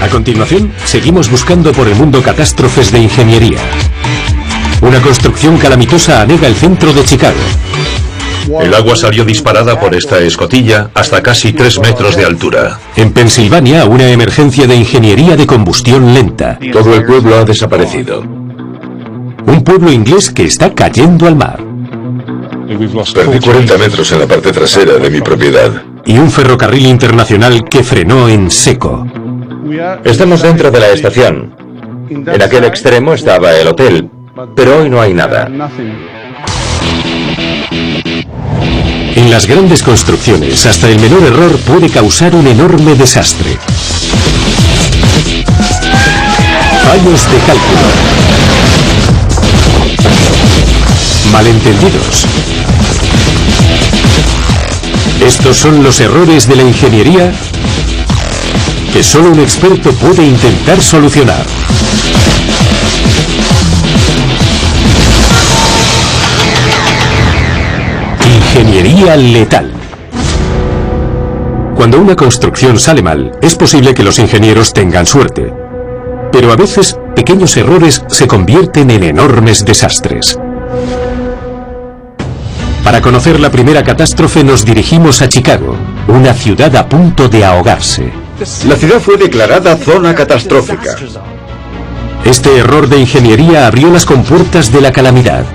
A continuación, seguimos buscando por el mundo catástrofes de ingeniería. Una construcción calamitosa anega el centro de Chicago. El agua salió disparada por esta escotilla hasta casi 3 metros de altura. En Pensilvania, una emergencia de ingeniería de combustión lenta. Todo el pueblo ha desaparecido. Un pueblo inglés que está cayendo al mar. Perdí 40 metros en la parte trasera de mi propiedad. Y un ferrocarril internacional que frenó en seco. Estamos dentro de la estación. En aquel extremo estaba el hotel, pero hoy no hay nada. En las grandes construcciones, hasta el menor error puede causar un enorme desastre. Fallos de cálculo. Malentendidos. Estos son los errores de la ingeniería que solo un experto puede intentar solucionar. Ingeniería letal. Cuando una construcción sale mal, es posible que los ingenieros tengan suerte. Pero a veces, pequeños errores se convierten en enormes desastres. Para conocer la primera catástrofe nos dirigimos a Chicago, una ciudad a punto de ahogarse. La ciudad fue declarada zona catastrófica. Este error de ingeniería abrió las compuertas de la calamidad.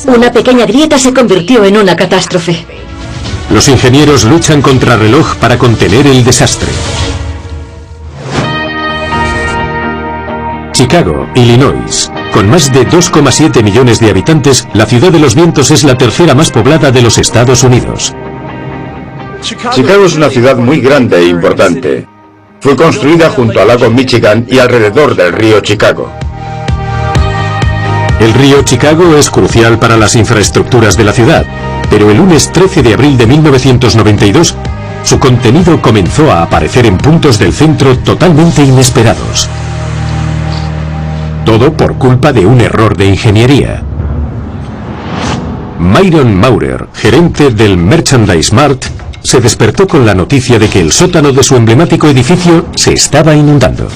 Una pequeña grieta se convirtió en una catástrofe. Los ingenieros luchan contra reloj para contener el desastre. Chicago, Illinois. Con más de 2,7 millones de habitantes, la ciudad de los vientos es la tercera más poblada de los Estados Unidos. Chicago es una ciudad muy grande e importante. Fue construida junto al lago Michigan y alrededor del río Chicago. El río Chicago es crucial para las infraestructuras de la ciudad, pero el lunes 13 de abril de 1992, su contenido comenzó a aparecer en puntos del centro totalmente inesperados. Todo por culpa de un error de ingeniería. Myron Maurer, gerente del Merchandise Mart, se despertó con la noticia de que el sótano de su emblemático edificio se estaba inundando.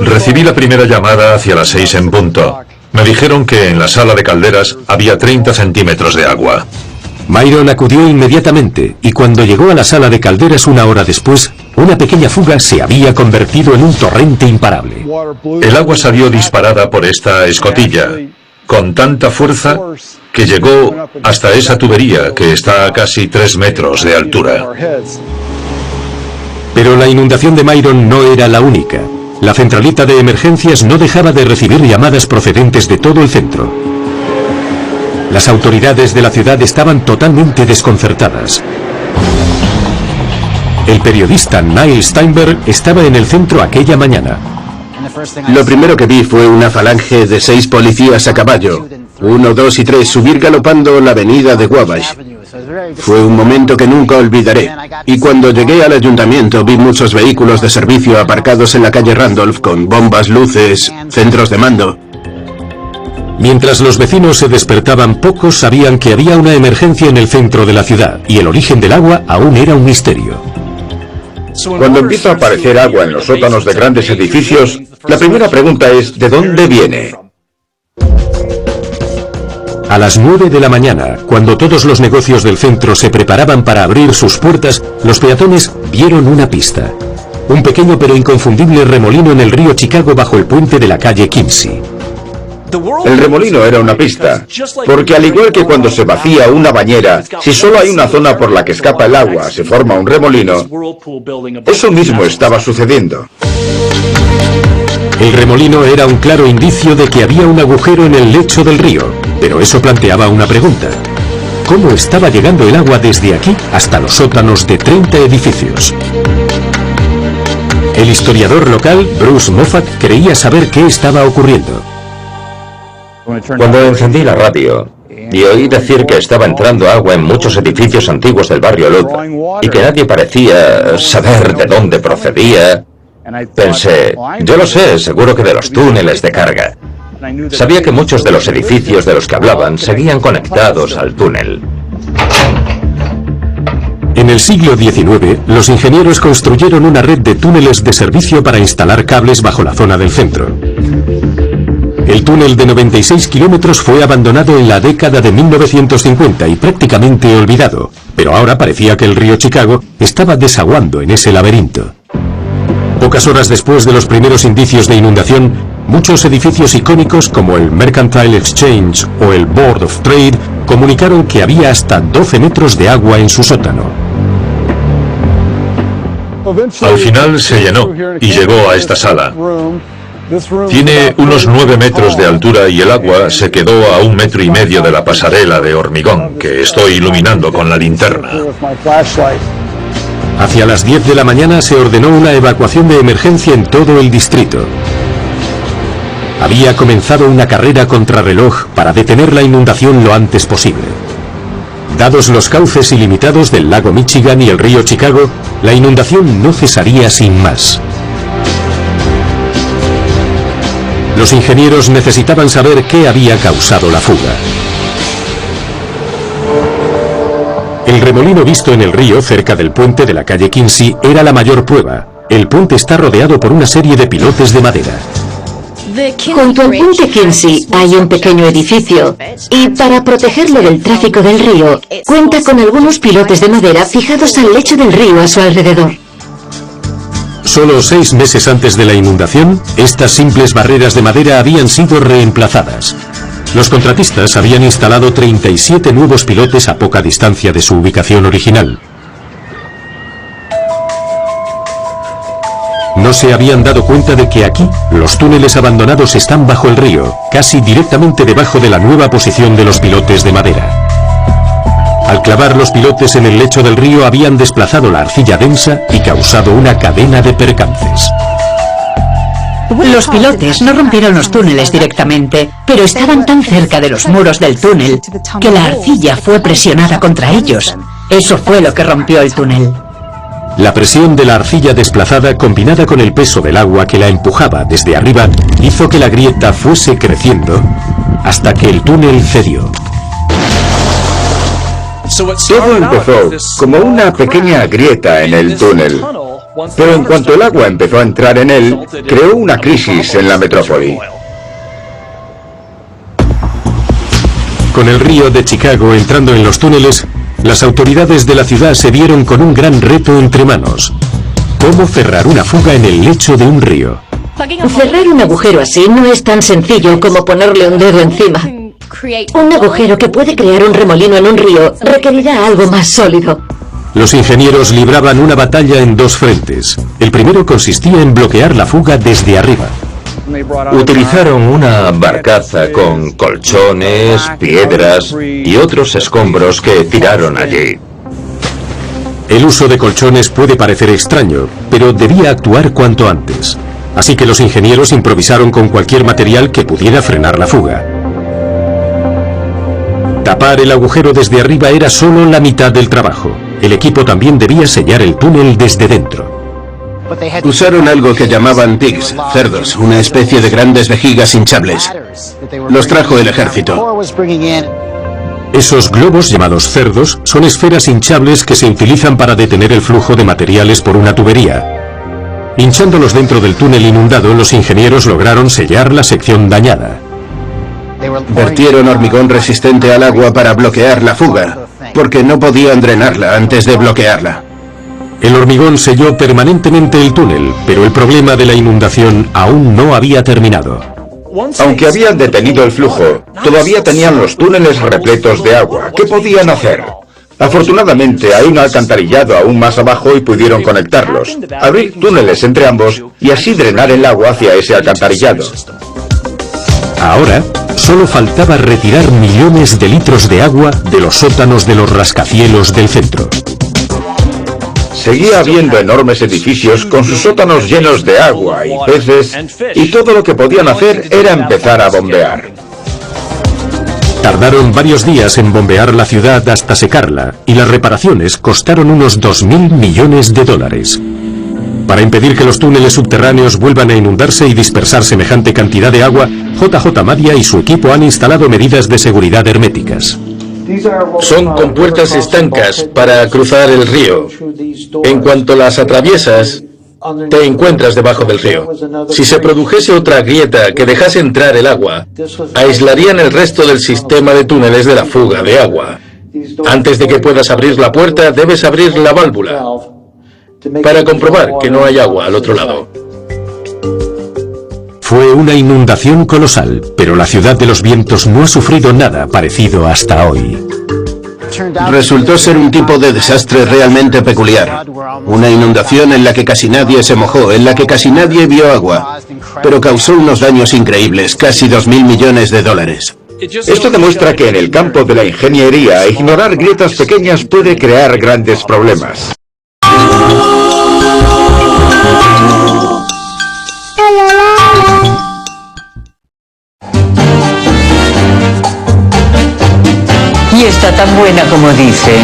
Recibí la primera llamada hacia las 6 en punto. Me dijeron que en la sala de calderas había 30 centímetros de agua. Myron acudió inmediatamente y cuando llegó a la sala de calderas una hora después, una pequeña fuga se había convertido en un torrente imparable. El agua salió disparada por esta escotilla, con tanta fuerza que llegó hasta esa tubería que está a casi 3 metros de altura. Pero la inundación de Myron no era la única. La centralita de emergencias no dejaba de recibir llamadas procedentes de todo el centro. Las autoridades de la ciudad estaban totalmente desconcertadas. El periodista Niall Steinberg estaba en el centro aquella mañana. Lo primero que vi fue una falange de 6 policías a caballo, 1, 2 y 3, subir galopando la avenida de Wabash. Fue un momento que nunca olvidaré. Y cuando llegué al ayuntamiento vi muchos vehículos de servicio aparcados en la calle Randolph con bombas, luces, centros de mando. Mientras los vecinos se despertaban, pocos sabían que había una emergencia en el centro de la ciudad y el origen del agua aún era un misterio. Cuando empieza a aparecer agua en los sótanos de grandes edificios, la primera pregunta es ¿de dónde viene? A las 9 de la mañana, cuando todos los negocios del centro se preparaban para abrir sus puertas, los peatones vieron una pista. Un pequeño pero inconfundible remolino en el río Chicago bajo el puente de la calle Quincy. El remolino era una pista, porque al igual que cuando se vacía una bañera, si solo hay una zona por la que escapa el agua, se forma un remolino, eso mismo estaba sucediendo. El remolino era un claro indicio de que había un agujero en el lecho del río, pero eso planteaba una pregunta. ¿Cómo estaba llegando el agua desde aquí hasta los sótanos de 30 edificios? El historiador local, Bruce Moffat, creía saber qué estaba ocurriendo. Cuando encendí la radio y oí decir que estaba entrando agua en muchos edificios antiguos del barrio Loop y que nadie parecía saber de dónde procedía, pensé, yo lo sé, seguro que de los túneles de carga. Sabía que muchos de los edificios de los que hablaban seguían conectados al túnel. En el siglo XIX, los ingenieros construyeron una red de túneles de servicio para instalar cables bajo la zona del centro. El túnel de 96 kilómetros fue abandonado en la década de 1950 y prácticamente olvidado, pero ahora parecía que el río Chicago estaba desaguando en ese laberinto. Pocas horas después de los primeros indicios de inundación, muchos edificios icónicos como el Mercantile Exchange o el Board of Trade comunicaron que había hasta 12 metros de agua en su sótano. Al final se llenó y llegó a esta sala. Tiene unos 9 metros de altura y el agua se quedó a 1,5 metros de la pasarela de hormigón que estoy iluminando con la linterna. Hacia las 10 de la mañana se ordenó una evacuación de emergencia en todo el distrito. Había comenzado una carrera contrarreloj para detener la inundación lo antes posible. Dados los cauces ilimitados del lago Michigan y el río Chicago, la inundación no cesaría sin más. Los ingenieros necesitaban saber qué había causado la fuga. El remolino visto en el río cerca del puente de la calle Quincy era la mayor prueba. El puente está rodeado por una serie de pilotes de madera. Junto al puente Quincy hay un pequeño edificio y para protegerlo del tráfico del río, cuenta con algunos pilotes de madera fijados al lecho del río a su alrededor. Solo 6 meses antes de la inundación, estas simples barreras de madera habían sido reemplazadas. Los contratistas habían instalado 37 nuevos pilotes a poca distancia de su ubicación original. No se habían dado cuenta de que aquí, los túneles abandonados están bajo el río, casi directamente debajo de la nueva posición de los pilotes de madera. Al clavar los pilotes en el lecho del río habían desplazado la arcilla densa y causado una cadena de percances. Los pilotes no rompieron los túneles directamente, pero estaban tan cerca de los muros del túnel que la arcilla fue presionada contra ellos. Eso fue lo que rompió el túnel. La presión de la arcilla desplazada, combinada con el peso del agua que la empujaba desde arriba, hizo que la grieta fuese creciendo hasta que el túnel cedió. Todo empezó como una pequeña grieta en el túnel, pero en cuanto el agua empezó a entrar en él, creó una crisis en la metrópoli. Con el río de Chicago entrando en los túneles, las autoridades de la ciudad se vieron con un gran reto entre manos. ¿Cómo cerrar una fuga en el lecho de un río? Cerrar un agujero así no es tan sencillo como ponerle un dedo encima. Un agujero que puede crear un remolino en un río requerirá algo más sólido. Los ingenieros libraban una batalla en 2 frentes. El primero consistía en bloquear la fuga desde arriba. Utilizaron una barcaza con colchones, piedras y otros escombros que tiraron allí. El uso de colchones puede parecer extraño, pero debía actuar cuanto antes. Así que los ingenieros improvisaron con cualquier material que pudiera frenar la fuga. Tapar el agujero desde arriba era solo la mitad del trabajo. El equipo también debía sellar el túnel desde dentro. Usaron algo que llamaban pigs, cerdos, una especie de grandes vejigas hinchables. Los trajo el ejército. Esos globos llamados cerdos son esferas hinchables que se utilizan para detener el flujo de materiales por una tubería. Hinchándolos dentro del túnel inundado, los ingenieros lograron sellar la sección dañada. Vertieron hormigón resistente al agua para bloquear la fuga, porque no podían drenarla antes de bloquearla. El hormigón selló permanentemente el túnel, pero el problema de la inundación aún no había terminado. Aunque habían detenido el flujo, todavía tenían los túneles repletos de agua. ¿Qué podían hacer? Afortunadamente hay un alcantarillado aún más abajo y pudieron conectarlos, abrir túneles entre ambos y así drenar el agua hacia ese alcantarillado. Ahora, solo faltaba retirar millones de litros de agua de los sótanos de los rascacielos del centro. Seguía habiendo enormes edificios con sus sótanos llenos de agua y peces, y todo lo que podían hacer era empezar a bombear. Tardaron varios días en bombear la ciudad hasta secarla, y las reparaciones costaron unos 2.000 millones de dólares. Para impedir que los túneles subterráneos vuelvan a inundarse y dispersar semejante cantidad de agua, JJ Maddia y su equipo han instalado medidas de seguridad herméticas. Son compuertas estancas para cruzar el río. En cuanto las atraviesas, te encuentras debajo del río. Si se produjese otra grieta que dejase entrar el agua, aislarían el resto del sistema de túneles de la fuga de agua. Antes de que puedas abrir la puerta, debes abrir la válvula para comprobar que no hay agua al otro lado. Fue una inundación colosal, pero la ciudad de los vientos no ha sufrido nada parecido hasta hoy. Resultó ser un tipo de desastre realmente peculiar. Una inundación en la que casi nadie se mojó, en la que casi nadie vio agua, pero causó unos daños increíbles, casi 2.000 millones de dólares. Esto demuestra que en el campo de la ingeniería, ignorar grietas pequeñas puede crear grandes problemas. Y está tan buena como dicen.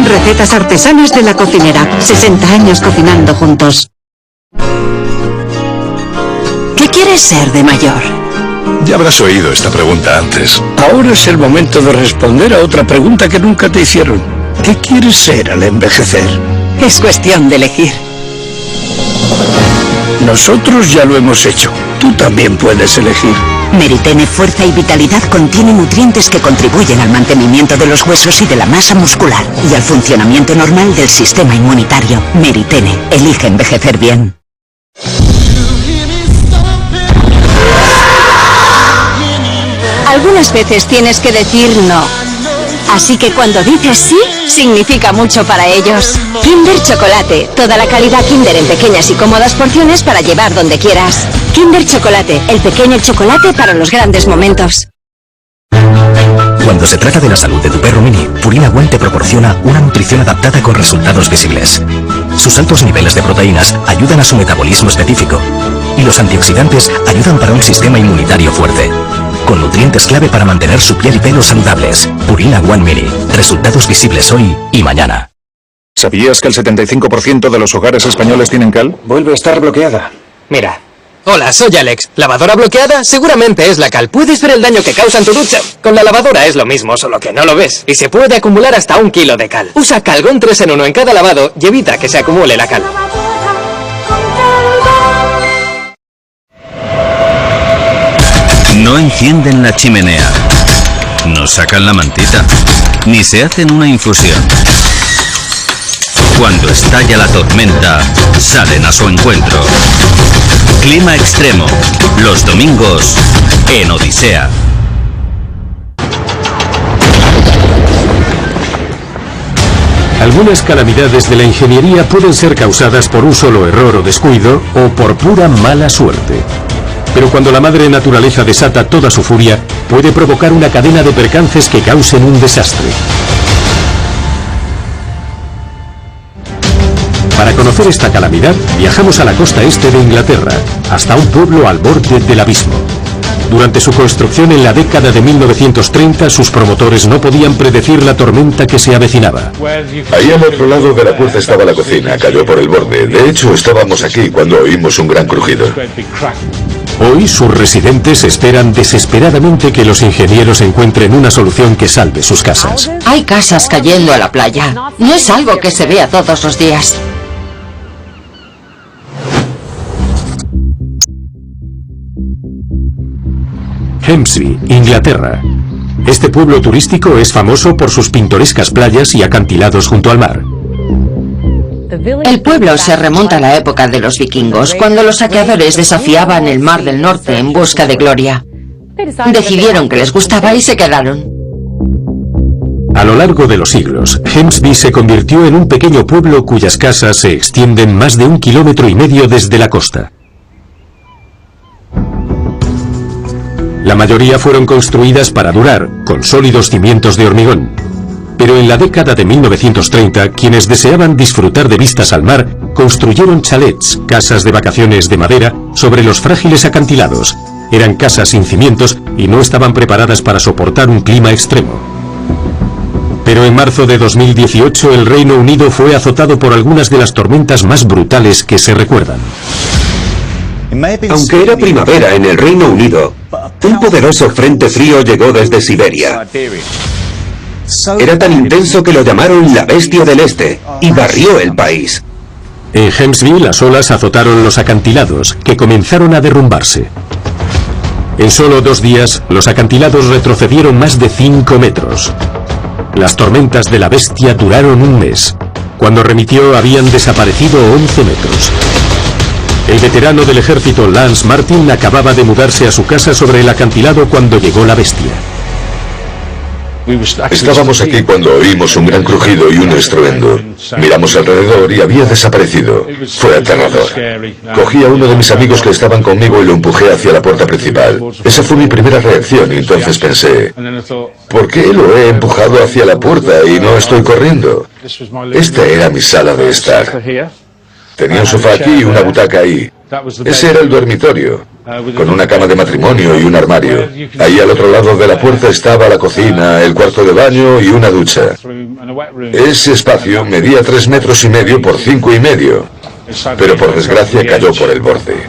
Recetas artesanas de la cocinera. 60 años cocinando juntos. ¿Qué quieres ser de mayor? Ya habrás oído esta pregunta antes. Ahora es el momento de responder a otra pregunta que nunca te hicieron. ¿Qué quieres ser al envejecer? Es cuestión de elegir. Nosotros ya lo hemos hecho. Tú también puedes elegir. Meritene Fuerza y Vitalidad contiene nutrientes que contribuyen al mantenimiento de los huesos y de la masa muscular y al funcionamiento normal del sistema inmunitario. Meritene, elige envejecer bien. Algunas veces tienes que decir no. Así que cuando dices sí, significa mucho para ellos. Kinder Chocolate, toda la calidad Kinder en pequeñas y cómodas porciones para llevar donde quieras. Kinder Chocolate, el pequeño chocolate para los grandes momentos. Cuando se trata de la salud de tu perro mini, Purina One te proporciona una nutrición adaptada con resultados visibles. Sus altos niveles de proteínas ayudan a su metabolismo específico y los antioxidantes ayudan para un sistema inmunitario fuerte, con nutrientes clave para mantener su piel y pelo saludables. Purina One Mini, resultados visibles hoy y mañana. ¿Sabías que el 75% de los hogares españoles tienen cal? Vuelve a estar bloqueada. Mira. Hola, soy Alex. ¿Lavadora bloqueada? Seguramente es la cal. Puedes ver el daño que causa en tu ducha. Con la lavadora es lo mismo, solo que no lo ves. Y se puede acumular hasta 1 kilo de cal. Usa Calgon 3 en 1 en cada lavado y evita que se acumule la cal. No encienden la chimenea, no sacan la mantita, ni se hacen una infusión. Cuando estalla la tormenta, salen a su encuentro. Clima extremo, los domingos en Odisea. Algunas calamidades de la ingeniería pueden ser causadas por un solo error o descuido o por pura mala suerte. Pero cuando la madre naturaleza desata toda su furia, puede provocar una cadena de percances que causen un desastre. Para conocer esta calamidad, viajamos a la costa este de Inglaterra, hasta un pueblo al borde del abismo. Durante su construcción en la década de 1930, sus promotores no podían predecir la tormenta que se avecinaba. Ahí al otro lado de la puerta estaba la cocina, cayó por el borde. De hecho, estábamos aquí cuando oímos un gran crujido. Hoy sus residentes esperan desesperadamente que los ingenieros encuentren una solución que salve sus casas. Hay casas cayendo a la playa. No es algo que se vea todos los días. Hemsby, Inglaterra. Este pueblo turístico es famoso por sus pintorescas playas y acantilados junto al mar. El pueblo se remonta a la época de los vikingos, cuando los saqueadores desafiaban el Mar del Norte en busca de gloria. Decidieron que les gustaba y se quedaron. A lo largo de los siglos, Hemsby se convirtió en un pequeño pueblo cuyas casas se extienden más de 1,5 kilómetros desde la costa. La mayoría fueron construidas para durar, con sólidos cimientos de hormigón. Pero en la década de 1930, quienes deseaban disfrutar de vistas al mar, construyeron chalets, casas de vacaciones de madera, sobre los frágiles acantilados. Eran casas sin cimientos y no estaban preparadas para soportar un clima extremo. Pero en marzo de 2018, el Reino Unido fue azotado por algunas de las tormentas más brutales que se recuerdan. Aunque era primavera en el Reino Unido, un poderoso frente frío llegó desde Siberia. Era tan intenso que lo llamaron la Bestia del Este y barrió el país. En Helmsby las olas azotaron los acantilados, que comenzaron a derrumbarse. En solo 2 días, los acantilados retrocedieron más de 5 metros. Las tormentas de la Bestia duraron un mes. Cuando remitió habían desaparecido 11 metros. El veterano del ejército Lance Martin acababa de mudarse a su casa sobre el acantilado cuando llegó la Bestia. Estábamos aquí cuando oímos un gran crujido y un estruendo. Miramos alrededor y había desaparecido. Fue aterrador. Cogí a uno de mis amigos que estaban conmigo y lo empujé hacia la puerta principal. Esa fue mi primera reacción y entonces pensé, ¿por qué lo he empujado hacia la puerta y no estoy corriendo? Esta era mi sala de estar. Tenía un sofá aquí y una butaca ahí. Ese era el dormitorio, con una cama de matrimonio y un armario. Ahí al otro lado de la puerta estaba la cocina, el cuarto de baño y una ducha. Ese espacio medía 3,5 metros por 5,5 metros, pero por desgracia cayó por el borde.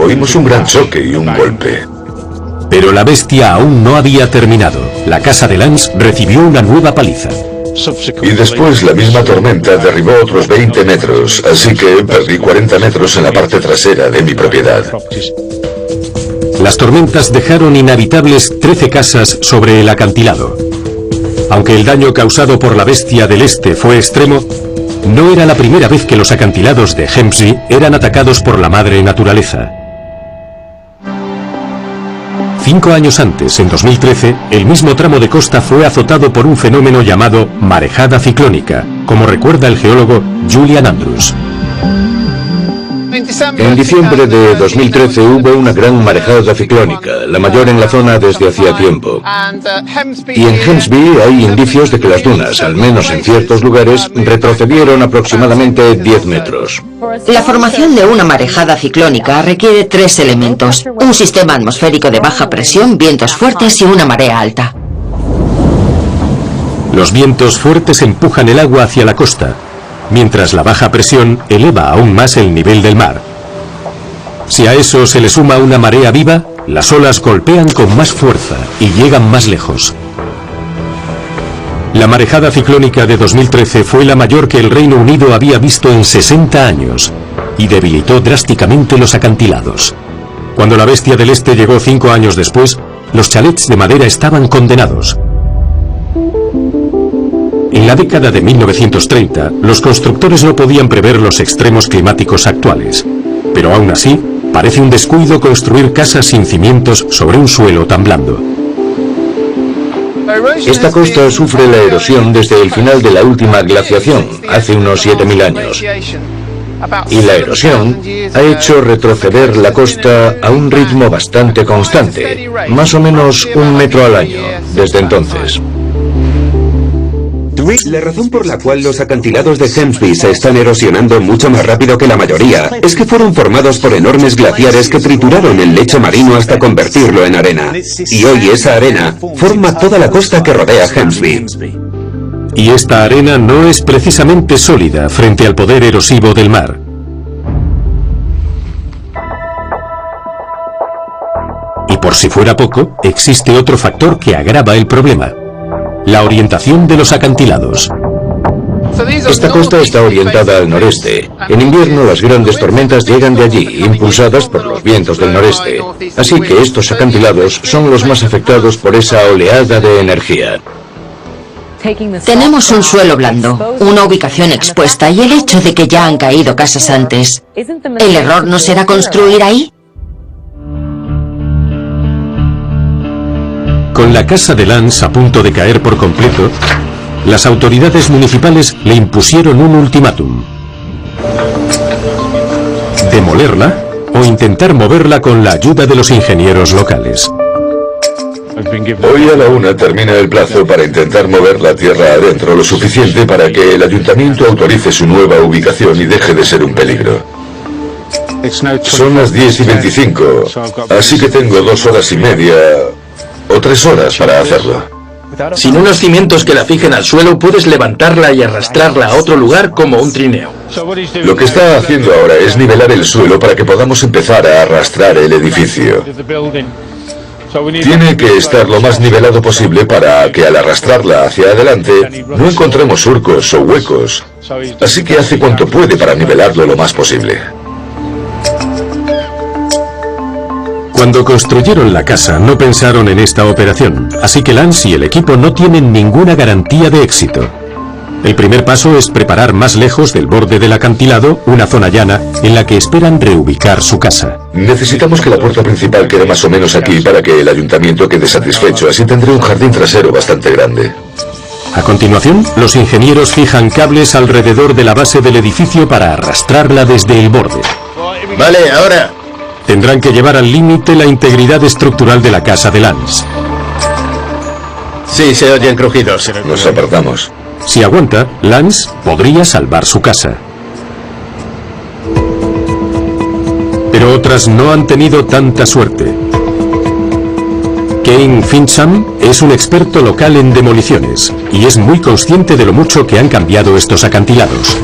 Oímos un gran choque y un golpe. Pero la Bestia aún no había terminado. La casa de Lance recibió una nueva paliza. Y después la misma tormenta derribó otros 20 metros, así que perdí 40 metros en la parte trasera de mi propiedad. Las tormentas dejaron inhabitables 13 casas sobre el acantilado. Aunque el daño causado por la Bestia del Este fue extremo, no era la primera vez que los acantilados de Helmsby eran atacados por la madre naturaleza. 5 años antes, en 2013, el mismo tramo de costa fue azotado por un fenómeno llamado marejada ciclónica, como recuerda el geólogo Julian Andrews. En diciembre de 2013 hubo una gran marejada ciclónica, la mayor en la zona desde hacía tiempo. Y en Helmsby hay indicios de que las dunas, al menos en ciertos lugares, retrocedieron aproximadamente 10 metros. La formación de una marejada ciclónica requiere 3 elementos: un sistema atmosférico de baja presión, vientos fuertes y una marea alta. Los vientos fuertes empujan el agua hacia la costa, mientras la baja presión eleva aún más el nivel del mar. Si a eso se le suma una marea viva, las olas golpean con más fuerza y llegan más lejos. La marejada ciclónica de 2013 fue la mayor que el Reino Unido había visto en 60 años y debilitó drásticamente los acantilados. Cuando la Bestia del Este llegó 5 años después, los chalets de madera estaban condenados. En la década de 1930, los constructores no podían prever los extremos climáticos actuales, pero aún así, parece un descuido construir casas sin cimientos sobre un suelo tan blando. Esta costa sufre la erosión desde el final de la última glaciación, hace unos 7.000 años. Y la erosión ha hecho retroceder la costa a un ritmo bastante constante, más o menos 1 metro al año, desde entonces. La razón por la cual los acantilados de Helmsby se están erosionando mucho más rápido que la mayoría es que fueron formados por enormes glaciares que trituraron el lecho marino hasta convertirlo en arena. Y hoy esa arena forma toda la costa que rodea Helmsby. Y esta arena no es precisamente sólida frente al poder erosivo del mar. Y por si fuera poco, existe otro factor que agrava el problema: la orientación de los acantilados. Esta costa está orientada al noreste. En invierno las grandes tormentas llegan de allí, impulsadas por los vientos del noreste. Así que estos acantilados son los más afectados por esa oleada de energía. Tenemos un suelo blando, una ubicación expuesta y el hecho de que ya han caído casas antes. ¿El error no será construir ahí? Con la casa de Lance a punto de caer por completo, las autoridades municipales le impusieron un ultimátum: demolerla o intentar moverla con la ayuda de los ingenieros locales. Hoy a la 1 termina el plazo para intentar mover la tierra adentro lo suficiente para que el ayuntamiento autorice su nueva ubicación y deje de ser un peligro. Son las 10:25, así que tengo 2 horas y media o 3 horas para hacerlo. Sin unos cimientos que la fijen al suelo, puedes levantarla y arrastrarla a otro lugar como un trineo. Lo que está haciendo ahora es nivelar el suelo para que podamos empezar a arrastrar el edificio. Tiene que estar lo más nivelado posible para que al arrastrarla hacia adelante no encontremos surcos o huecos. Así que hace cuanto puede para nivelarlo lo más posible. Cuando construyeron la casa no pensaron en esta operación, así que Lance y el equipo no tienen ninguna garantía de éxito. El primer paso es preparar más lejos del borde del acantilado una zona llana en la que esperan reubicar su casa. Necesitamos que la puerta principal quede más o menos aquí para que el ayuntamiento quede satisfecho, así tendré un jardín trasero bastante grande. A continuación, los ingenieros fijan cables alrededor de la base del edificio para arrastrarla desde el borde. Vale, ahora. Tendrán que llevar al límite la integridad estructural de la casa de Lance. Sí, se oyen crujidos. Nos apartamos. Si aguanta, Lance podría salvar su casa. Pero otras no han tenido tanta suerte. Kane Fincham es un experto local en demoliciones y es muy consciente de lo mucho que han cambiado estos acantilados.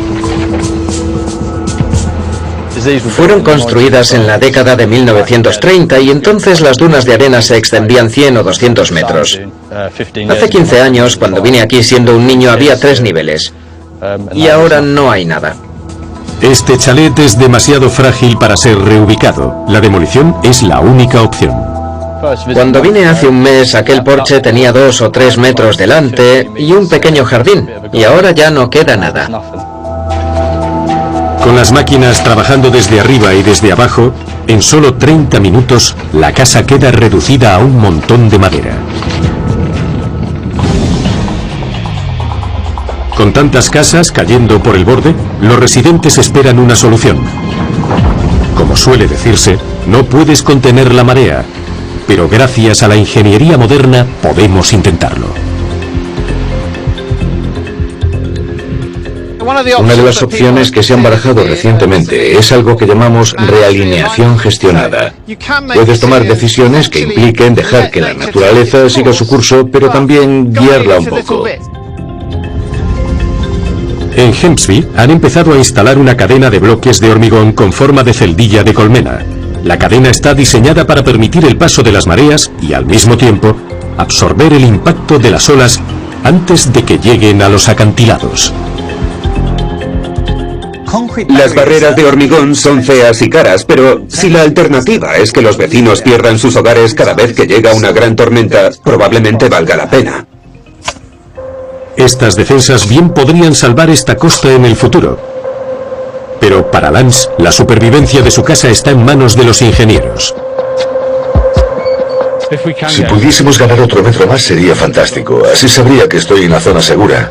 Fueron construidas en la década de 1930 y entonces las dunas de arena se extendían 100 o 200 metros. Hace 15 años, cuando vine aquí siendo un niño, había 3 niveles. Y ahora no hay nada. Este chalet es demasiado frágil para ser reubicado. La demolición es la única opción. Cuando vine hace un mes, aquel porche tenía 2 o 3 metros delante y un pequeño jardín. Y ahora ya no queda nada. Con las máquinas trabajando desde arriba y desde abajo, en solo 30 minutos la casa queda reducida a un montón de madera. Con tantas casas cayendo por el borde, los residentes esperan una solución. Como suele decirse, no puedes contener la marea, pero gracias a la ingeniería moderna podemos intentarlo. Una de las opciones que se han barajado recientemente es algo que llamamos realineación gestionada. Puedes tomar decisiones que impliquen dejar que la naturaleza siga su curso, pero también guiarla un poco. En Hempsby han empezado a instalar una cadena de bloques de hormigón con forma de celdilla de colmena. La cadena está diseñada para permitir el paso de las mareas y, al mismo tiempo, absorber el impacto de las olas antes de que lleguen a los acantilados. Las barreras de hormigón son feas y caras, pero si la alternativa es que los vecinos pierdan sus hogares cada vez que llega una gran tormenta, probablemente valga la pena. Estas defensas bien podrían salvar esta costa en el futuro. Pero para Lance, la supervivencia de su casa está en manos de los ingenieros. Si pudiésemos ganar otro metro más sería fantástico. Así sabría que estoy en la zona segura.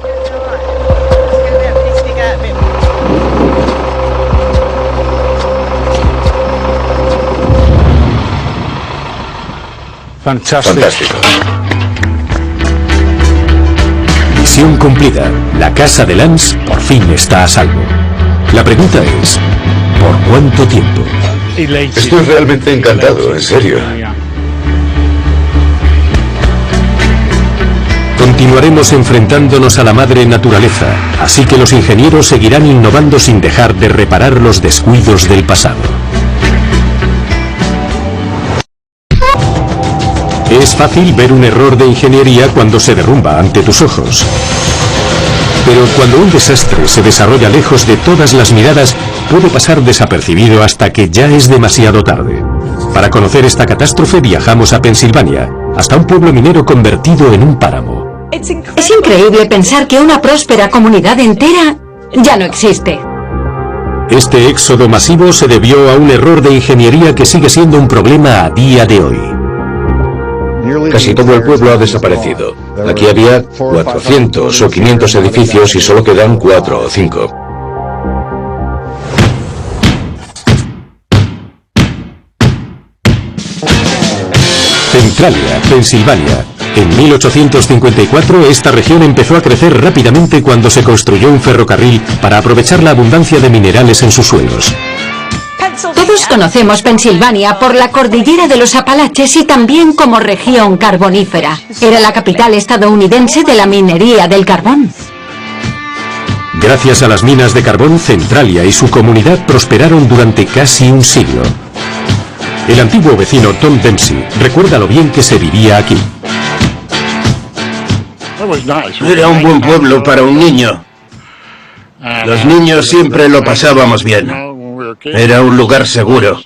Fantástico. Misión cumplida. La casa de Lance por fin está a salvo. La pregunta es, ¿por cuánto tiempo? Estoy realmente encantado, en serio. Continuaremos enfrentándonos a la madre naturaleza, así que los ingenieros seguirán innovando sin dejar de reparar los descuidos del pasado. Es fácil ver un error de ingeniería cuando se derrumba ante tus ojos. Pero cuando un desastre se desarrolla lejos de todas las miradas, puede pasar desapercibido hasta que ya es demasiado tarde. Para conocer esta catástrofe viajamos a Pensilvania, hasta un pueblo minero convertido en un páramo. Es increíble pensar que una próspera comunidad entera ya no existe. Este éxodo masivo se debió a un error de ingeniería que sigue siendo un problema a día de hoy. Casi todo el pueblo ha desaparecido. Aquí había 400 o 500 edificios y solo quedan 4 o 5. Centralia, Pensilvania. En 1854 esta región empezó a crecer rápidamente cuando se construyó un ferrocarril para aprovechar la abundancia de minerales en sus suelos. Todos conocemos Pensilvania por la cordillera de los Apalaches y también como región carbonífera. Era la capital estadounidense de la minería del carbón. Gracias a las minas de carbón, Centralia y su comunidad prosperaron durante casi un siglo. El antiguo vecino Tom Dempsey recuerda lo bien que se vivía aquí. Era un buen pueblo para un niño. Los niños siempre lo pasábamos bien. Era un lugar seguro.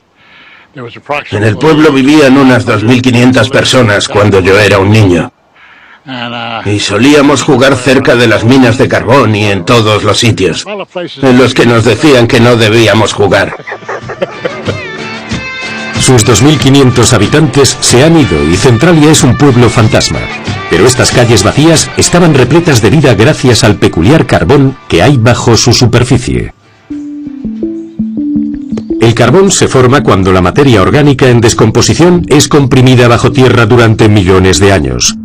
En el pueblo vivían unas 2.500 personas cuando yo era un niño. Y solíamos jugar cerca de las minas de carbón y en todos los sitios en los que nos decían que no debíamos jugar. Sus 2.500 habitantes se han ido y Centralia es un pueblo fantasma. Pero estas calles vacías estaban repletas de vida gracias al peculiar carbón que hay bajo su superficie. El carbón se forma cuando la materia orgánica en descomposición es comprimida bajo tierra durante millones de años.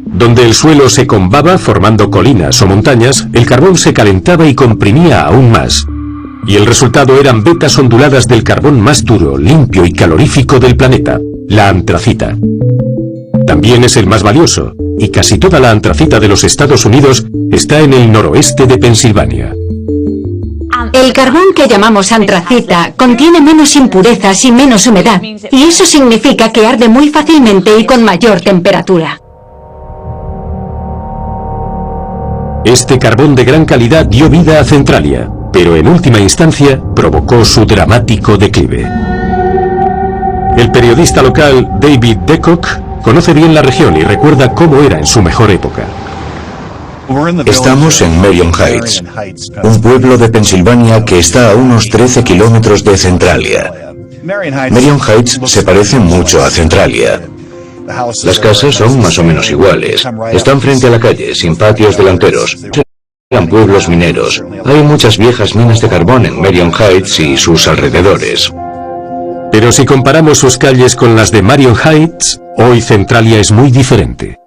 Donde el suelo se combaba formando colinas o montañas, el carbón se calentaba y comprimía aún más. Y el resultado eran vetas onduladas del carbón más duro, limpio y calorífico del planeta, la antracita. También es el más valioso, y casi toda la antracita de los Estados Unidos está en el noroeste de Pensilvania. El carbón que llamamos antracita contiene menos impurezas y menos humedad, y eso significa que arde muy fácilmente y con mayor temperatura. Este carbón de gran calidad dio vida a Centralia, pero en última instancia provocó su dramático declive. El periodista local David Decock conoce bien la región y recuerda cómo era en su mejor época. Estamos en Marion Heights, un pueblo de Pensilvania que está a unos 13 kilómetros de Centralia. Marion Heights se parece mucho a Centralia. Las casas son más o menos iguales. Están frente a la calle, sin patios delanteros. Eran pueblos mineros. Hay muchas viejas minas de carbón en Marion Heights y sus alrededores. Pero si comparamos sus calles con las de Marion Heights, hoy Centralia es muy diferente.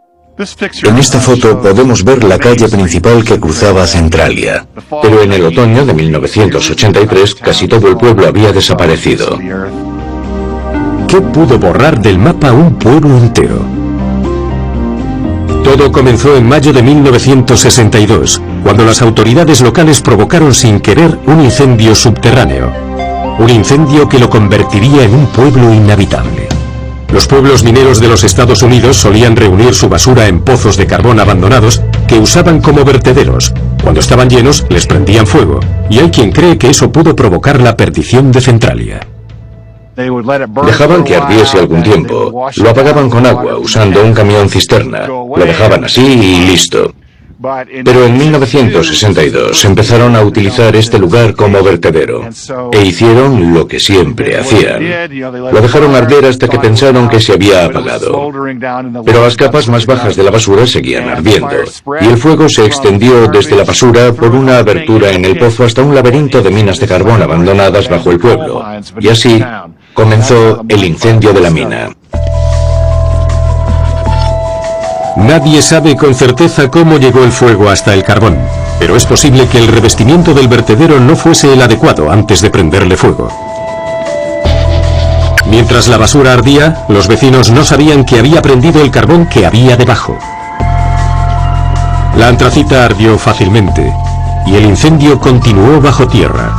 En esta foto podemos ver la calle principal que cruzaba Centralia. Pero en el otoño de 1983 casi todo el pueblo había desaparecido. ¿Qué pudo borrar del mapa un pueblo entero? Todo comenzó en mayo de 1962, cuando las autoridades locales provocaron sin querer un incendio subterráneo. Un incendio que lo convertiría en un pueblo inhabitable. Los pueblos mineros de los Estados Unidos solían reunir su basura en pozos de carbón abandonados que usaban como vertederos. Cuando estaban llenos, les prendían fuego, y hay quien cree que eso pudo provocar la perdición de Centralia. Dejaban que ardiese algún tiempo, lo apagaban con agua usando un camión cisterna, lo dejaban así y listo. Pero en 1962 empezaron a utilizar este lugar como vertedero, e hicieron lo que siempre hacían. Lo dejaron arder hasta que pensaron que se había apagado. Pero las capas más bajas de la basura seguían ardiendo, y el fuego se extendió desde la basura por una abertura en el pozo hasta un laberinto de minas de carbón abandonadas bajo el pueblo. Y así comenzó el incendio de la mina. Nadie sabe con certeza cómo llegó el fuego hasta el carbón, pero es posible que el revestimiento del vertedero no fuese el adecuado antes de prenderle fuego. Mientras la basura ardía, los vecinos no sabían que había prendido el carbón que había debajo. La antracita ardió fácilmente, y el incendio continuó bajo tierra.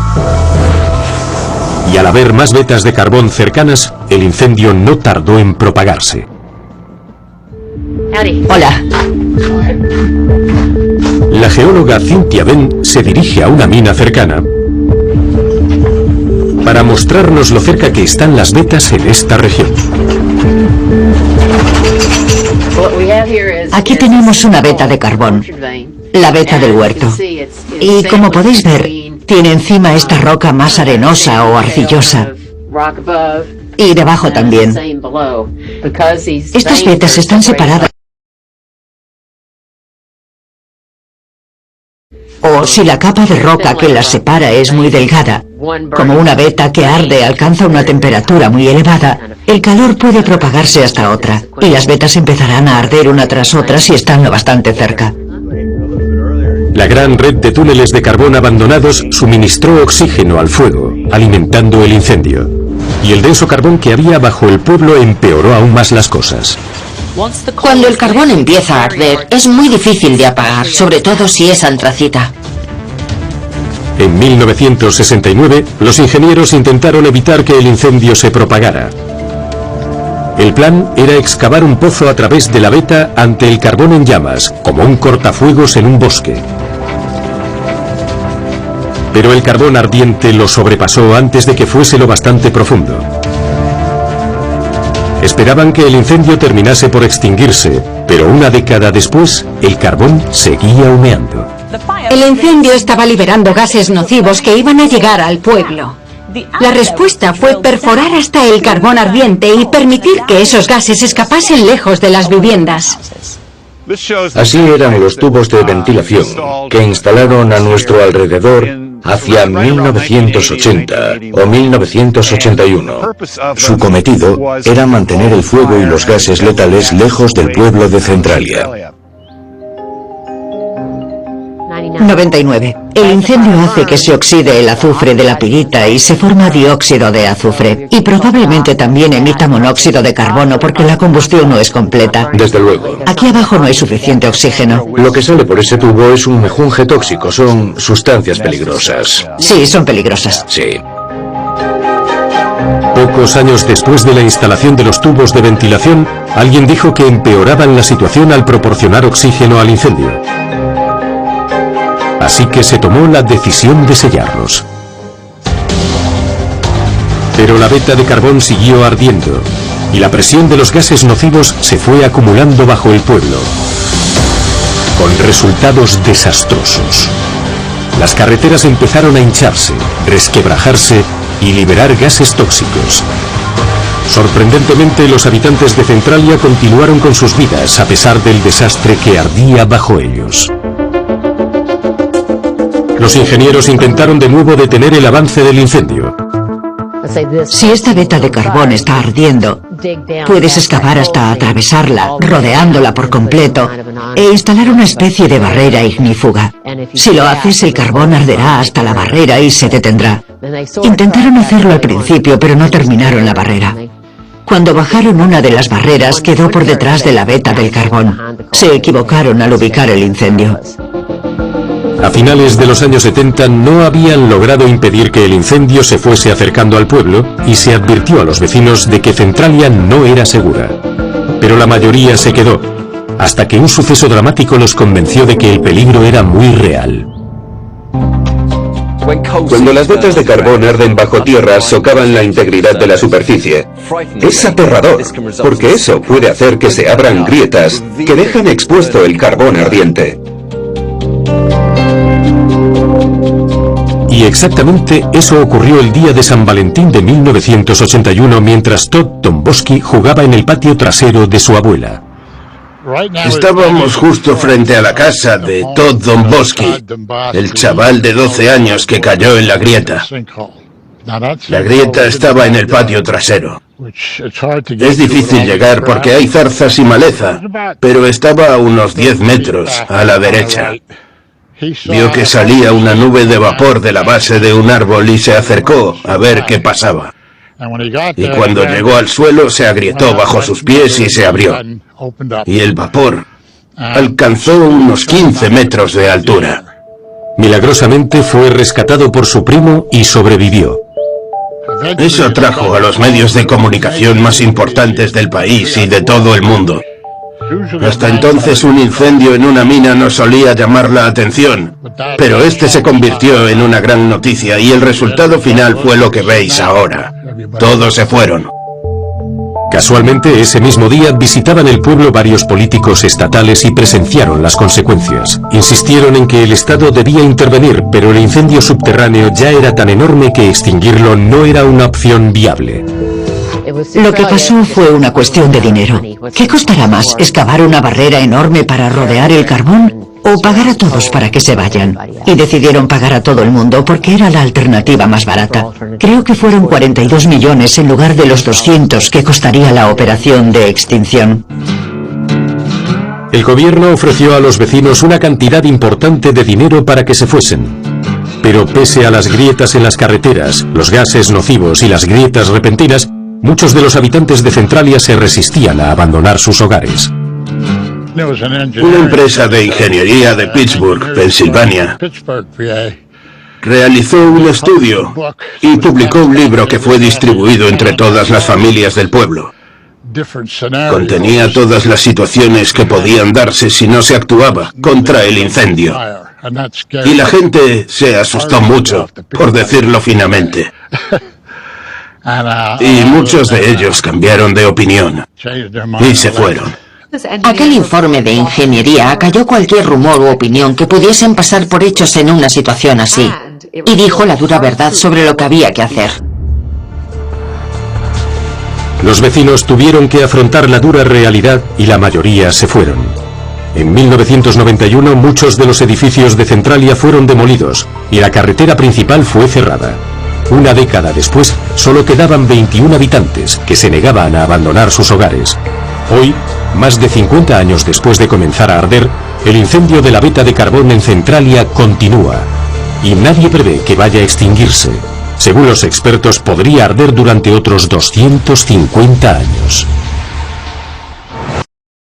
Y al haber más vetas de carbón cercanas, el incendio no tardó en propagarse. Hola. La geóloga Cynthia Ben se dirige a una mina cercana para mostrarnos lo cerca que están las vetas en esta región. Aquí tenemos una veta de carbón, la veta del huerto. Y como podéis ver, tiene encima esta roca más arenosa o arcillosa. Y debajo también. Estas vetas están separadas. O si la capa de roca que las separa es muy delgada, como una veta que arde alcanza una temperatura muy elevada, el calor puede propagarse hasta otra, y las vetas empezarán a arder una tras otra si están lo bastante cerca. La gran red de túneles de carbón abandonados suministró oxígeno al fuego, alimentando el incendio. Y el denso carbón que había bajo el pueblo empeoró aún más las cosas. Cuando el carbón empieza a arder, es muy difícil de apagar, sobre todo si es antracita. En 1969, los ingenieros intentaron evitar que el incendio se propagara. El plan era excavar un pozo a través de la veta ante el carbón en llamas, como un cortafuegos en un bosque. Pero el carbón ardiente lo sobrepasó antes de que fuese lo bastante profundo. Esperaban que el incendio terminase por extinguirse, pero una década después, el carbón seguía humeando. El incendio estaba liberando gases nocivos que iban a llegar al pueblo. La respuesta fue perforar hasta el carbón ardiente y permitir que esos gases escapasen lejos de las viviendas. Así eran los tubos de ventilación que instalaron a nuestro alrededor hacia 1980 o 1981. Su cometido era mantener el fuego y los gases letales lejos del pueblo de Centralia. 99. El incendio hace que se oxide el azufre de la pirita y se forma dióxido de azufre. Y probablemente también emita monóxido de carbono porque la combustión no es completa. Desde luego. Aquí abajo no hay suficiente oxígeno. Lo que sale por ese tubo es un mejunje tóxico, son sustancias peligrosas. Sí, son peligrosas. Sí. Pocos años después de la instalación de los tubos de ventilación, alguien dijo que empeoraban la situación al proporcionar oxígeno al incendio. Así que se tomó la decisión de sellarlos. Pero la veta de carbón siguió ardiendo y la presión de los gases nocivos se fue acumulando bajo el pueblo, con resultados desastrosos. Las carreteras empezaron a hincharse, resquebrajarse y liberar gases tóxicos. Sorprendentemente, los habitantes de Centralia continuaron con sus vidas a pesar del desastre que ardía bajo ellos. Los ingenieros intentaron de nuevo detener el avance del incendio. Si esta veta de carbón está ardiendo, puedes excavar hasta atravesarla, rodeándola por completo, e instalar una especie de barrera ignífuga. Si lo haces, el carbón arderá hasta la barrera y se detendrá. Intentaron hacerlo al principio, pero no terminaron la barrera. Cuando bajaron una de las barreras, quedó por detrás de la veta del carbón. Se equivocaron al ubicar el incendio. A finales de los años 70 no habían logrado impedir que el incendio se fuese acercando al pueblo y se advirtió a los vecinos de que Centralia no era segura. Pero la mayoría se quedó, hasta que un suceso dramático los convenció de que el peligro era muy real. Cuando las vetas de carbón arden bajo tierra, socavan la integridad de la superficie. Es aterrador, porque eso puede hacer que se abran grietas que dejan expuesto el carbón ardiente. Y exactamente eso ocurrió el día de San Valentín de 1981 mientras Todd Domboski jugaba en el patio trasero de su abuela. Estábamos justo frente a la casa de Todd Domboski, el chaval de 12 años que cayó en la grieta. La grieta estaba en el patio trasero. Es difícil llegar porque hay zarzas y maleza, pero estaba a unos 10 metros a la derecha. Vio que salía una nube de vapor de la base de un árbol y se acercó a ver qué pasaba. Y cuando llegó al suelo se agrietó bajo sus pies y se abrió. Y el vapor alcanzó unos 15 metros de altura. Milagrosamente fue rescatado por su primo y sobrevivió. Eso atrajo a los medios de comunicación más importantes del país y de todo el mundo. Hasta entonces un incendio en una mina no solía llamar la atención, pero este se convirtió en una gran noticia y el resultado final fue lo que veis ahora. Todos se fueron. Casualmente, ese mismo día visitaban el pueblo varios políticos estatales y presenciaron las consecuencias. Insistieron en que el Estado debía intervenir, pero el incendio subterráneo ya era tan enorme que extinguirlo no era una opción viable. Lo que pasó fue una cuestión de dinero. ¿Qué costará más, excavar una barrera enorme para rodear el carbón o pagar a todos para que se vayan? Y decidieron pagar a todo el mundo porque era la alternativa más barata. Creo que fueron 42 millones en lugar de los 200 que costaría la operación de extinción. El gobierno ofreció a los vecinos una cantidad importante de dinero para que se fuesen. Pero pese a las grietas en las carreteras, los gases nocivos y las grietas repentinas, muchos de los habitantes de Centralia se resistían a abandonar sus hogares. Una empresa de ingeniería de Pittsburgh, Pensilvania, realizó un estudio y publicó un libro que fue distribuido entre todas las familias del pueblo. Contenía todas las situaciones que podían darse si no se actuaba contra el incendio. Y la gente se asustó mucho, por decirlo finamente. Y muchos de ellos cambiaron de opinión y se fueron. Aquel informe de ingeniería acalló cualquier rumor u opinión que pudiesen pasar por hechos en una situación así, y dijo la dura verdad sobre lo que había que hacer. Los vecinos tuvieron que afrontar la dura realidad y la mayoría se fueron. En 1991 muchos de los edificios de Centralia fueron demolidos y la carretera principal fue cerrada. Una década después solo quedaban 21 habitantes que se negaban a abandonar sus hogares. Hoy, más de 50 años después de comenzar a arder, el incendio de la veta de carbón en Centralia continúa y nadie prevé que vaya a extinguirse. Según los expertos, podría arder durante otros 250 años.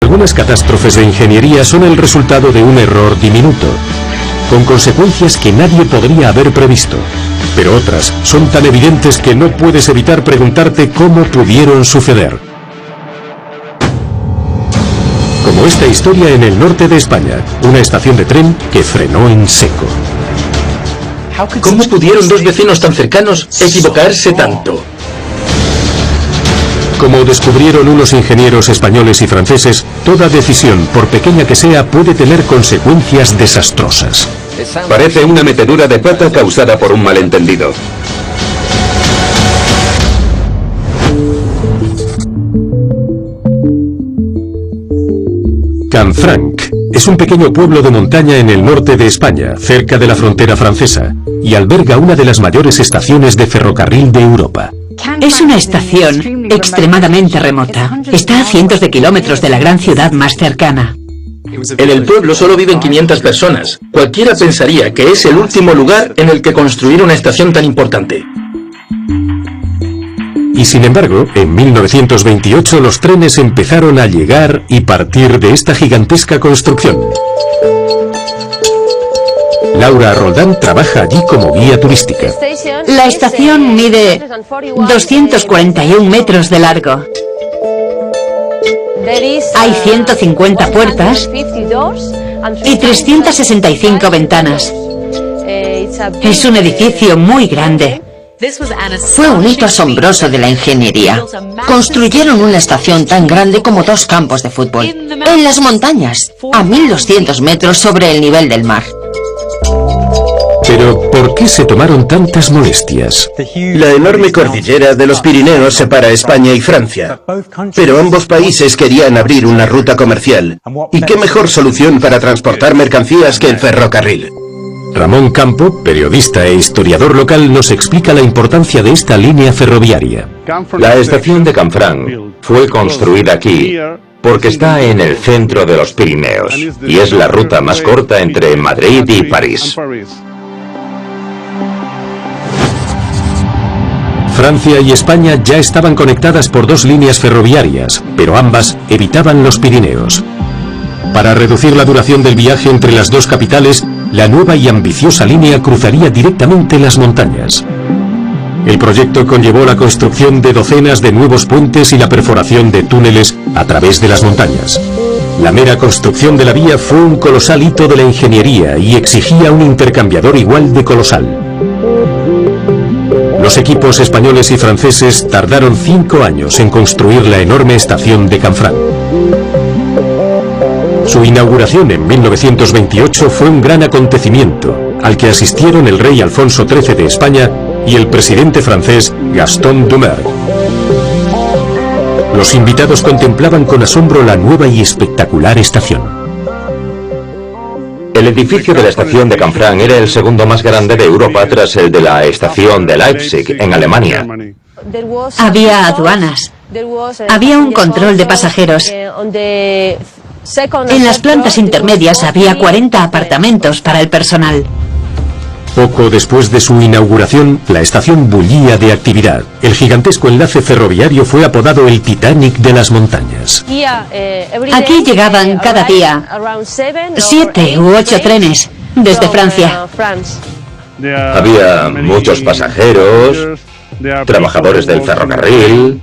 Algunas catástrofes de ingeniería son el resultado de un error diminuto, con consecuencias que nadie podría haber previsto. Pero otras son tan evidentes que no puedes evitar preguntarte cómo pudieron suceder. Como esta historia en el norte de España, una estación de tren que frenó en seco. ¿Cómo pudieron dos vecinos tan cercanos equivocarse tanto? Como descubrieron unos ingenieros españoles y franceses, toda decisión, por pequeña que sea, puede tener consecuencias desastrosas. Parece una metedura de pata causada por un malentendido. Canfranc es un pequeño pueblo de montaña en el norte de España, cerca de la frontera francesa, y alberga una de las mayores estaciones de ferrocarril de Europa. Es una estación extremadamente remota. Está a cientos de kilómetros de la gran ciudad más cercana. En el pueblo solo viven 500 personas. Cualquiera pensaría que es el último lugar en el que construir una estación tan importante. Y sin embargo, en 1928 los trenes empezaron a llegar y partir de esta gigantesca construcción. Laura Roldán trabaja allí como guía turística. La estación mide 241 metros de largo. Hay 150 puertas y 365 ventanas. Es un edificio muy grande. Fue un hito asombroso de la ingeniería. Construyeron una estación tan grande como 2 campos de fútbol, en las montañas, a 1200 metros sobre el nivel del mar. Pero, ¿por qué se tomaron tantas molestias? La enorme cordillera de los Pirineos separa España y Francia, pero ambos países querían abrir una ruta comercial. ¿Y qué mejor solución para transportar mercancías que el ferrocarril? Ramón Campo, periodista e historiador local, nos explica la importancia de esta línea ferroviaria. La estación de Canfranc fue construida aquí porque está en el centro de los Pirineos y es la ruta más corta entre Madrid y París. Francia y España ya estaban conectadas por 2 líneas ferroviarias, pero ambas evitaban los Pirineos. Para reducir la duración del viaje entre las 2 capitales, la nueva y ambiciosa línea cruzaría directamente las montañas. El proyecto conllevó la construcción de docenas de nuevos puentes y la perforación de túneles a través de las montañas. La mera construcción de la vía fue un colosal hito de la ingeniería y exigía un intercambiador igual de colosal. Los equipos españoles y franceses tardaron 5 años en construir la enorme estación de Canfranc. Su inauguración en 1928 fue un gran acontecimiento, al que asistieron el rey Alfonso XIII de España y el presidente francés Gaston Doumergue. Los invitados contemplaban con asombro la nueva y espectacular estación. El edificio de la estación de Canfranc era el segundo más grande de Europa tras el de la estación de Leipzig, en Alemania. Había aduanas. Había un control de pasajeros. En las plantas intermedias había 40 apartamentos para el personal. Poco después de su inauguración, la estación bullía de actividad. El gigantesco enlace ferroviario fue apodado el Titanic de las montañas. Aquí llegaban cada día 7 u 8 trenes desde Francia. Había muchos pasajeros, trabajadores del ferrocarril,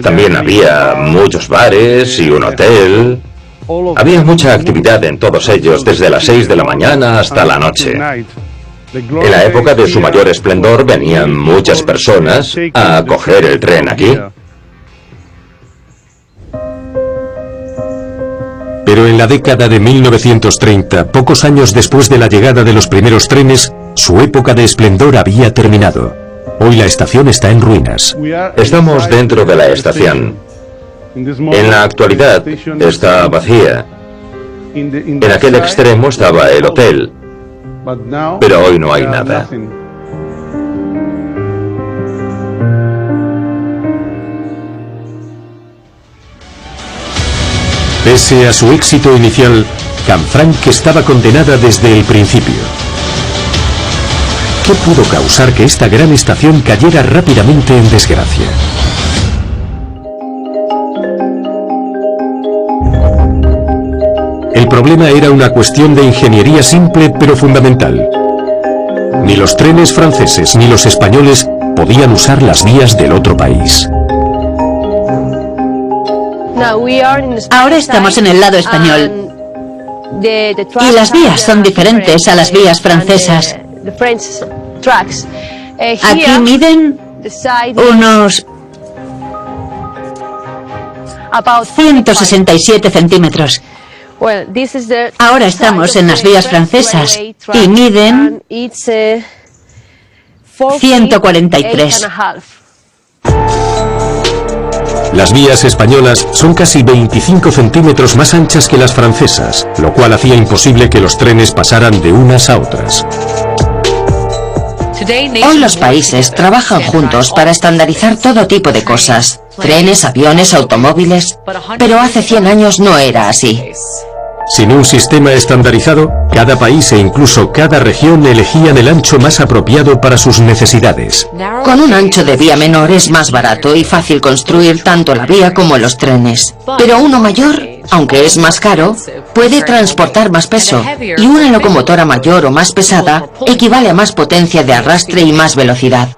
también había muchos bares y un hotel. Había mucha actividad en todos ellos, desde las 6 de la mañana hasta la noche. En la época de su mayor esplendor venían muchas personas a coger el tren aquí. Pero en la década de 1930, pocos años después de la llegada de los primeros trenes, su época de esplendor había terminado. Hoy la estación está en ruinas. Estamos dentro de la estación. En la actualidad está vacía. En aquel extremo estaba el hotel, pero hoy no hay nada. Pese a su éxito inicial, Canfranc estaba condenada desde el principio. ¿Qué pudo causar que esta gran estación cayera rápidamente en desgracia? El problema era una cuestión de ingeniería simple pero fundamental. Ni los trenes franceses ni los españoles podían usar las vías del otro país. Ahora estamos en el lado español y las vías son diferentes a las vías francesas. Aquí miden unos 167 centímetros. Ahora estamos en las vías francesas y miden 143. Las vías españolas son casi 25 centímetros más anchas que las francesas, lo cual hacía imposible que los trenes pasaran de unas a otras. Hoy los países trabajan juntos para estandarizar todo tipo de cosas, trenes, aviones, automóviles, pero hace 100 años no era así. Sin un sistema estandarizado, cada país e incluso cada región elegían el ancho más apropiado para sus necesidades. Con un ancho de vía menor es más barato y fácil construir tanto la vía como los trenes. Pero uno mayor, aunque es más caro, puede transportar más peso, y una locomotora mayor o más pesada equivale a más potencia de arrastre y más velocidad.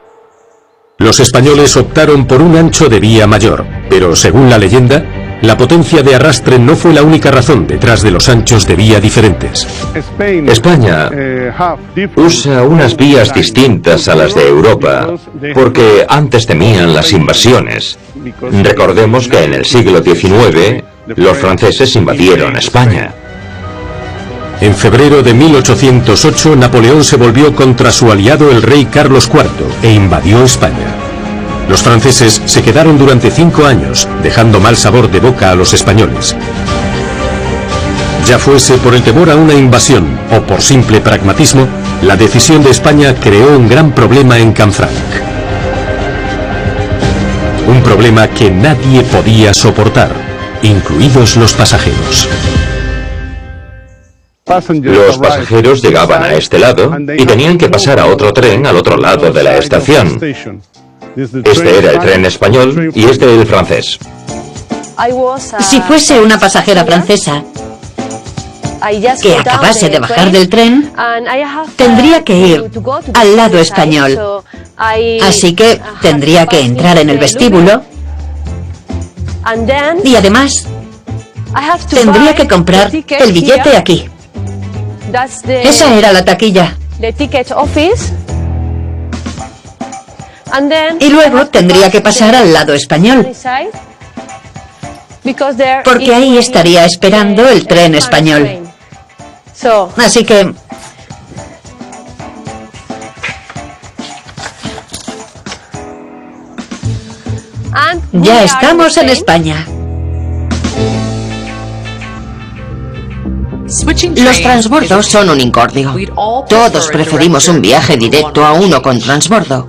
Los españoles optaron por un ancho de vía mayor, pero según la leyenda, la potencia de arrastre no fue la única razón detrás de los anchos de vía diferentes. España usa unas vías distintas a las de Europa porque antes temían las invasiones. Recordemos que en el siglo XIX los franceses invadieron España. En febrero de 1808, Napoleón se volvió contra su aliado el rey Carlos IV e invadió España. Los franceses se quedaron durante 5 años, dejando mal sabor de boca a los españoles. Ya fuese por el temor a una invasión o por simple pragmatismo, la decisión de España creó un gran problema en Canfranc. Un problema que nadie podía soportar, incluidos los pasajeros. Los pasajeros llegaban a este lado y tenían que pasar a otro tren al otro lado de la estación. Este era el tren español y este el francés. Si fuese una pasajera francesa que acabase de bajar del tren, tendría que ir al lado español. Así que tendría que entrar en el vestíbulo y además tendría que comprar el billete aquí. Esa era la taquilla. Y luego tendría que pasar al lado español, porque ahí estaría esperando el tren español. Así que ya estamos en España. Los transbordos son un incordio. Todos preferimos un viaje directo a uno con transbordo,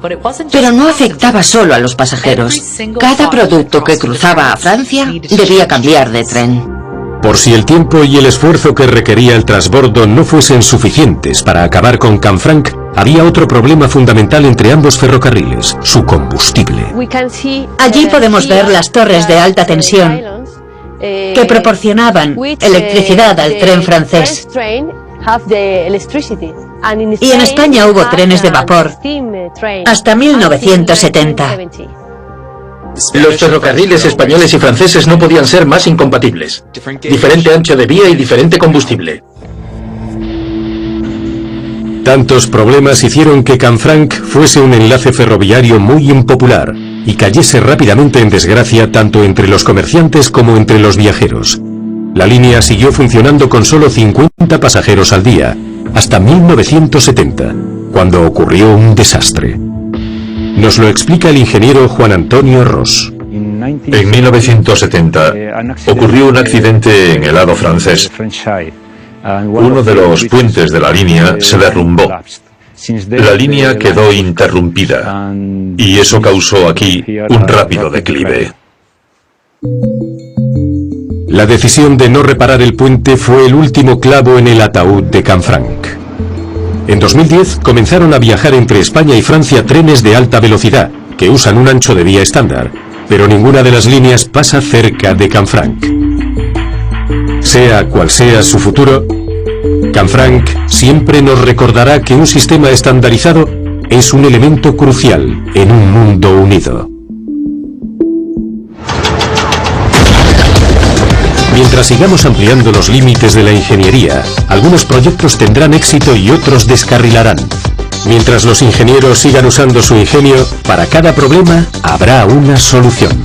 pero no afectaba solo a los pasajeros. Cada producto que cruzaba a Francia debía cambiar de tren. Por si el tiempo y el esfuerzo que requería el transbordo no fuesen suficientes para acabar con Canfranc, había otro problema fundamental entre ambos ferrocarriles: su combustible. Allí podemos ver las torres de alta tensión que proporcionaban electricidad al tren francés. Y en España hubo trenes de vapor hasta 1970. Los ferrocarriles españoles y franceses no podían ser más incompatibles. Diferente ancho de vía y diferente combustible. Tantos problemas hicieron que Canfranc fuese un enlace ferroviario muy impopular y cayese rápidamente en desgracia tanto entre los comerciantes como entre los viajeros. La línea siguió funcionando con solo 50 pasajeros al día, hasta 1970, cuando ocurrió un desastre. Nos lo explica el ingeniero Juan Antonio Ros. En 1970 ocurrió un accidente en el lado francés. Uno de los puentes de la línea se derrumbó. La línea quedó interrumpida y eso causó aquí un rápido declive. La decisión de no reparar el puente fue el último clavo en el ataúd de Canfranc. En 2010 comenzaron a viajar entre España y Francia trenes de alta velocidad, que usan un ancho de vía estándar, pero ninguna de las líneas pasa cerca de Canfranc. Sea cual sea su futuro, Canfranc siempre nos recordará que un sistema estandarizado es un elemento crucial en un mundo unido. Mientras sigamos ampliando los límites de la ingeniería, algunos proyectos tendrán éxito y otros descarrilarán. Mientras los ingenieros sigan usando su ingenio, para cada problema habrá una solución.